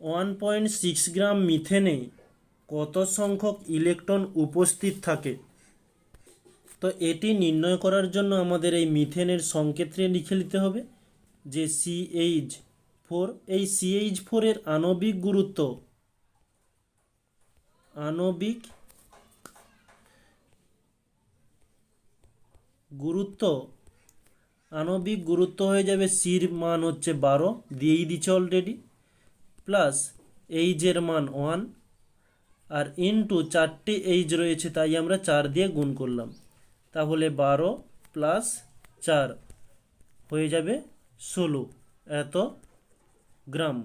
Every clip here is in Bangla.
1.6 গ্রাম মিথেনে কত সংখ্যক ইলেকট্রন উপস্থিত থাকে? তো এটি নির্ণয় করার জন্য আমাদের এই মিথেনের সংকেত্রে লিখে নিতে হবে যে CH4। এই CH4 এর আণবিক গুরুত্ব আণবিক গুরুত্ব হয়ে যাবে, সির মান হচ্ছে 12 দিয়েই দিচ্ছে অলরেডি, প্লাস এইচের মান 1, আর ইনটু 4টে এইচ রয়েছে তাই আমরা 4 দিয়ে গুণ করলাম, তাহলে 12 প্লাস 4 হয়ে যাবে 16 এত গ্রাম।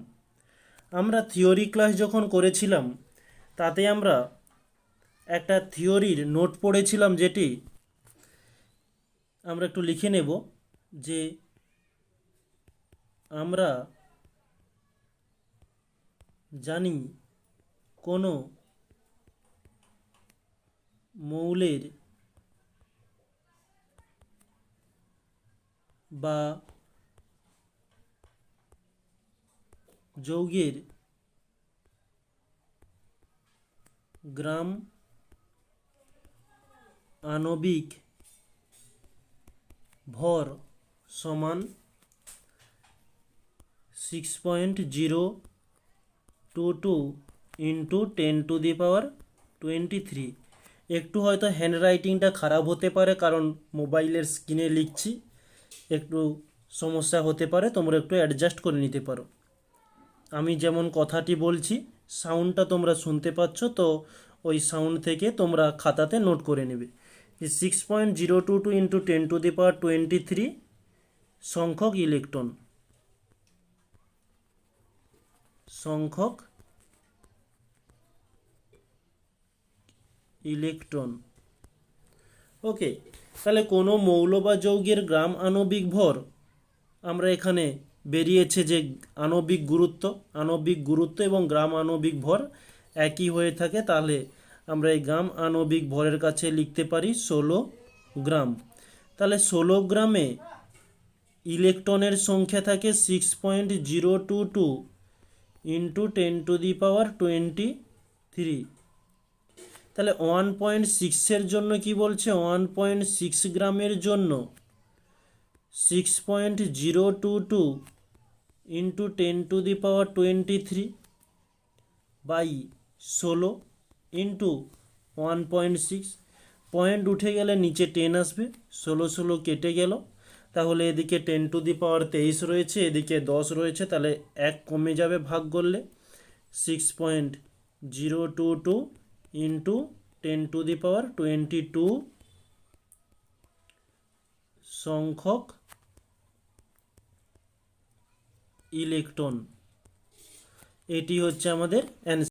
আমরা থিওরি ক্লাস যখন করেছিলাম তাতে আমরা একটা থিওরির নোট পড়েছিলাম, যেটি আমরা একটু লিখে নেব যে আমরা জানি কোনো মৌলের বা যৌগের গ্রাম আণবিক ভর সমান 6.022 ইন্টু 10⁻23। একটু হয়তো হ্যান্ডরাইটিংটা খারাপ হতে পারে, কারণ মোবাইলের স্ক্রিনে লিখছি, একটু সমস্যা হতে পারে, তোমরা একটু অ্যাডজাস্ট করে নিতে পারো। আমি যেমন কথাটি বলছি সাউন্ডটা তোমরা শুনতে পাচ্ছ, তো ওই সাউন্ড থেকে তোমরা খাতাতে নোট করে নেবে যে 6.022 ইন্টু 10⁻23 সংখ্যক ইলেকট্রন। ওকে, তাহলে কোনো মৌল বা যৌগের গ্রাম আণবিক ভর, আমরা এখানে বেরিয়েছে যে আণবিক গুরুত্ব এবং গ্রাম আণবিক ভর একই হয়ে থাকে, তাহলে আমরা এই গ্রাম আণবিক ভরের কাছে লিখতে পারি 16 গ্রাম। তাহলে 16 গ্রামে ইলেকট্রনের সংখ্যা থাকে 6.022 ইন্টু 10⁻23। তাহলে 1.6 জন্য কি বলছে, 1.6 গ্রামের জন্য 6.022 ইন্টু 10⁻23 বাই 16 ইন্টু 1.6। পয়েন্ট উঠে গেলে নিচে 10 আসবে, 16 কেটে গেল, তাহলে এদিকে 10⁻23 রয়েছে, এদিকে 10 রয়েছে, তাহলে 1 কমে যাবে ভাগ করলে। 6.022 ইন্টু 10⁻22 সংখ্যক ইলেকট্রন, এটি হচ্ছে আমাদের অ্যান্সার।